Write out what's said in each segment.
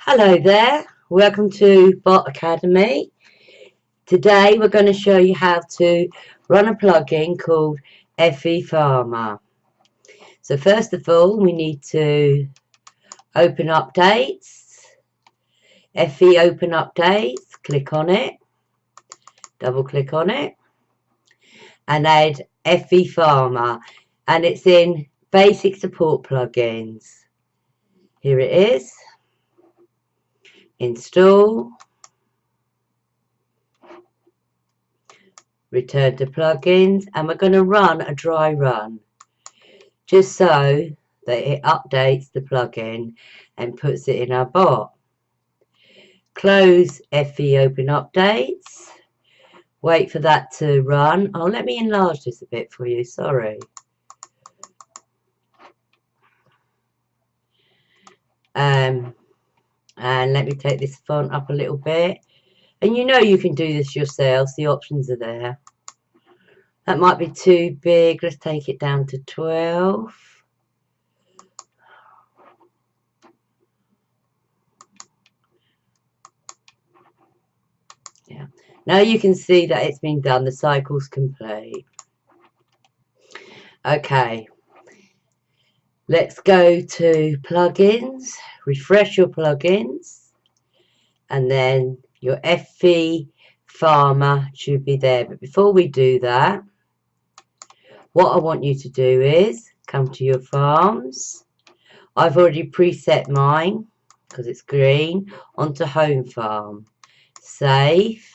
Hello there, welcome to Bot Academy. Today we're going to show you how to run a plugin called FE Farmer. So first of all we need to open updates, FE open updates, click on it, double click on it and add FE Farmer, and it's in basic support plugins. Here it is, install, return to plugins, and we're going to run a dry run just so that it updates the plugin and puts it in our bot. Close FE open updates, wait for that to run. Oh, let me enlarge this a bit for you, sorry. And let me take this font up a little bit. And you know you can do this yourselves, the options are there. That might be too big, let's take it down to 12. Yeah. Now you can see that it's been done, the cycle's complete. Okay, let's go to plugins, refresh your plugins, and then your FE Farmer should be there. But before we do that, what I want you to do is come to your farms. I've already preset mine because it's green, onto home farm. Save,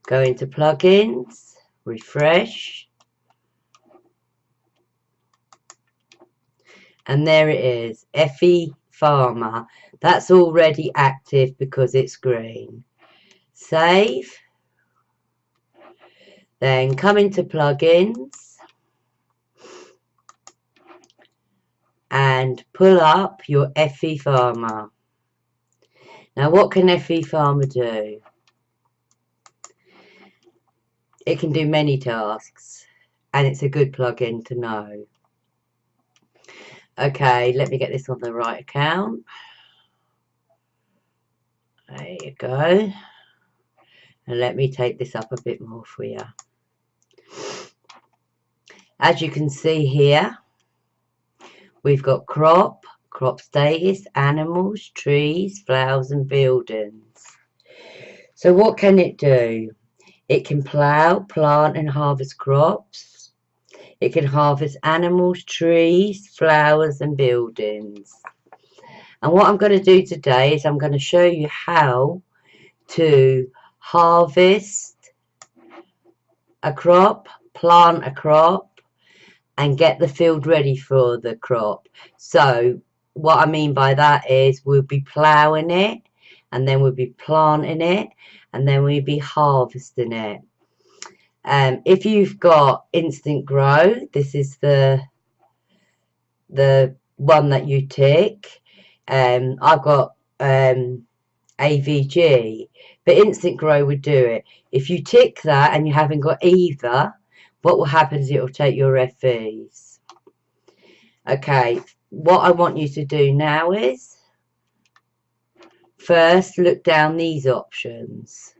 go into plugins, refresh, and there it is, FE Farmer. That's already active because it's green. Save, then come into plugins and pull up your FE Farmer. Now what can FE Farmer do? It can do many tasks and it's a good plugin to know. Okay, let me get this on the right account. There you go. And let me take this up a bit more for you. As you can see here, we've got crop, crop status, animals, trees, flowers and buildings. So what can it do? It can plough, plant and harvest crops. It can harvest animals, trees, flowers and buildings. And what I'm going to do today is I'm going to show you how to harvest a crop, plant a crop, and get the field ready for the crop. So what I mean by that is we'll be ploughing it, and then we'll be planting it, and then we'll be harvesting it. If you've got Instant Grow, this is the one that you tick. I've got AVG, but Instant Grow would do it. If you tick that and you haven't got either, what will happen is it will take your FEs. Okay, what I want you to do now is first look down these options.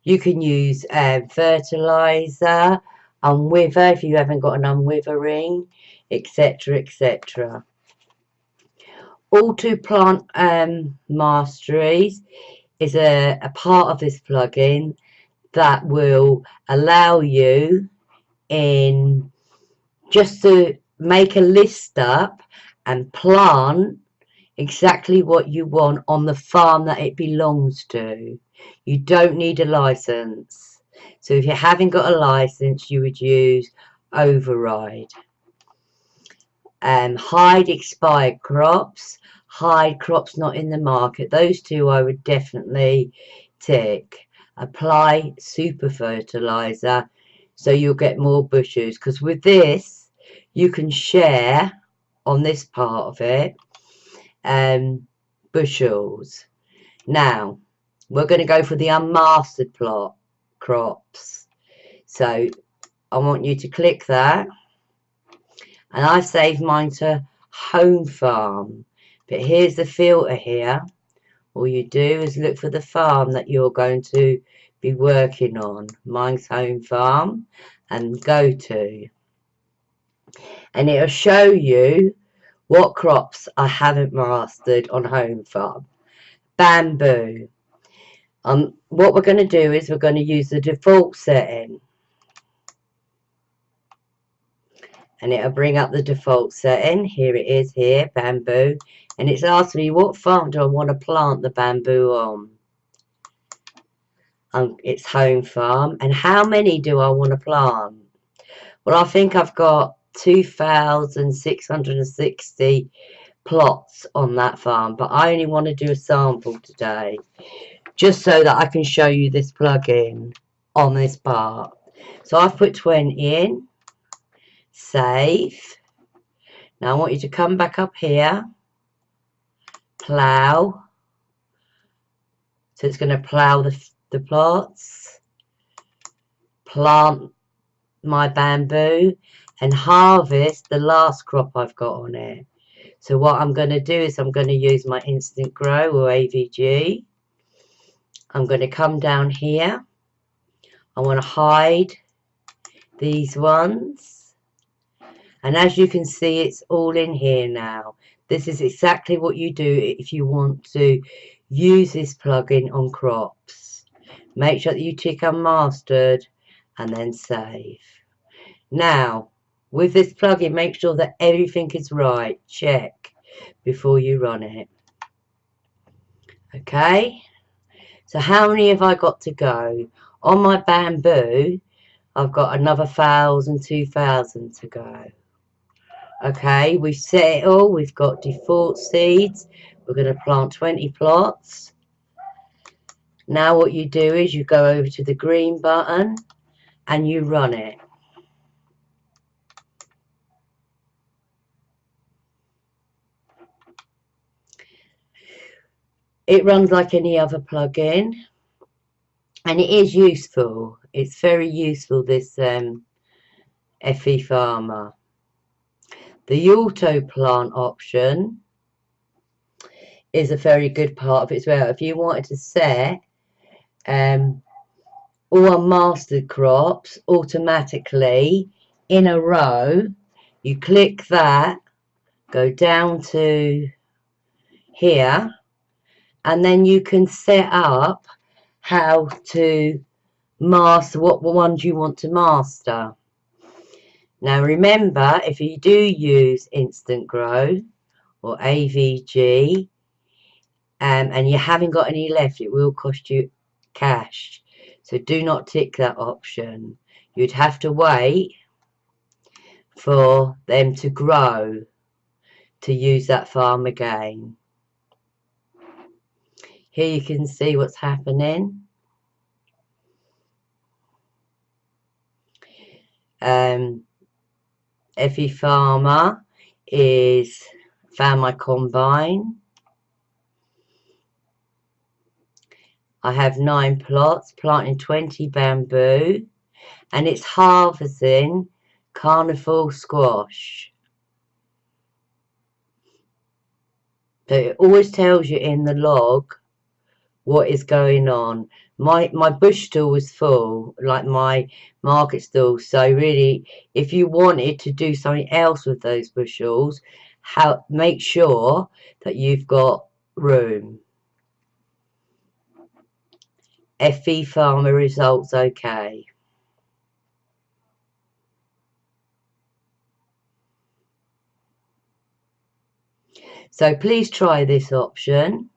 You can use fertilizer, unwither if you haven't got an unwithering, etc, etc. Auto Plant Masteries is a part of this plugin that will allow you in just to make a list up and plant exactly what you want on the farm that it belongs to. You don't need a license. So if you haven't got a license, you would use override. Hide expired crops, hide crops not in the market. Those two I would definitely tick. Apply super fertilizer so you'll get more bushels, because with this you can share on this part of it bushels. Now we're going to go for the unmastered plot crops, so I want you to click that, and I've saved mine to home farm But here's the filter here. All you do is look for the farm that you're going to be working on. Mine's Home Farm, and go to. And it'll show you what crops I haven't mastered on Home Farm. Bamboo. What we're going to do is we're going to use the default setting. And it'll bring up the default setting. Here it is here, bamboo. And it's asking me what farm do I want to plant the bamboo on. It's Home Farm. And how many do I want to plant? Well, I think I've got 2,660 plots on that farm. But I only want to do a sample today, just so that I can show you this plugin on this part. So I've put 20 in. Save. Now I want you to come back up here. Plough. So it's going to plough the plots. Plant my bamboo. And harvest the last crop I've got on it. So what I'm going to do is I'm going to use my Instant Grow or AVG. I'm going to come down here. I want to hide these ones. And as you can see, it's all in here now. This is exactly what you do if you want to use this plugin on crops. Make sure that you tick Unmastered and then save. Now, with this plugin, make sure that everything is right. Check before you run it. Okay? So how many have I got to go? On my bamboo, I've got another 1,000, 2,000 to go. Okay, we've set it all. We've got default seeds. We're going to plant 20 plots. Now what you do is you go over to the green button and you run it. It runs like any other plugin, and it is useful. It's very useful, this FE Farmer. The auto plant option is a very good part of it as well. If you wanted to set all unmastered crops automatically in a row, you click that, go down to here, and then you can set up how to master what ones you want to master. Now remember, if you do use Instant Grow or AVG and you haven't got any left, it will cost you cash. So do not tick that option. You'd have to wait for them to grow to use that farm again. Here you can see what's happening. FE Farmer is found my combine. I have 9 plots, planting 20 bamboo, and it's harvesting carnival squash. So it always tells you in the log what is going on. My bush stall was full, like my market stall. So really, if you wanted to do something else with those bushels, make sure that you've got room. FE Farmer results okay. So please try this option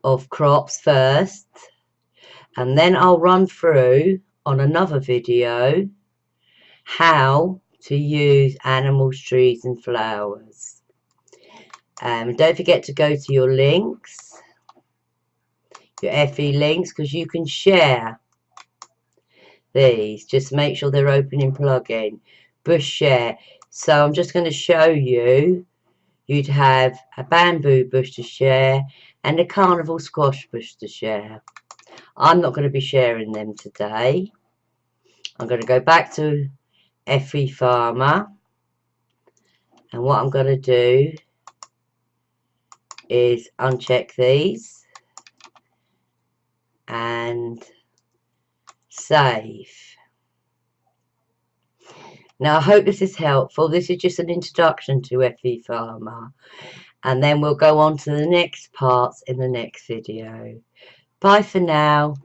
of crops first, and then I'll run through on another video how to use animals, trees and flowers. Don't forget to go to your links, your FE links, because you can share these. Just make sure they're open in plugin. Bush share. So I'm just going to show you. You'd have a bamboo bush to share and a carnival squash bush to share. I'm not going to be sharing them today. I'm going to go back to FE Farmer, and what I'm going to do is uncheck these and save. Now I hope this is helpful. This is just an introduction to FE Farmer, and then we'll go on to the next parts in the next video. Bye for now.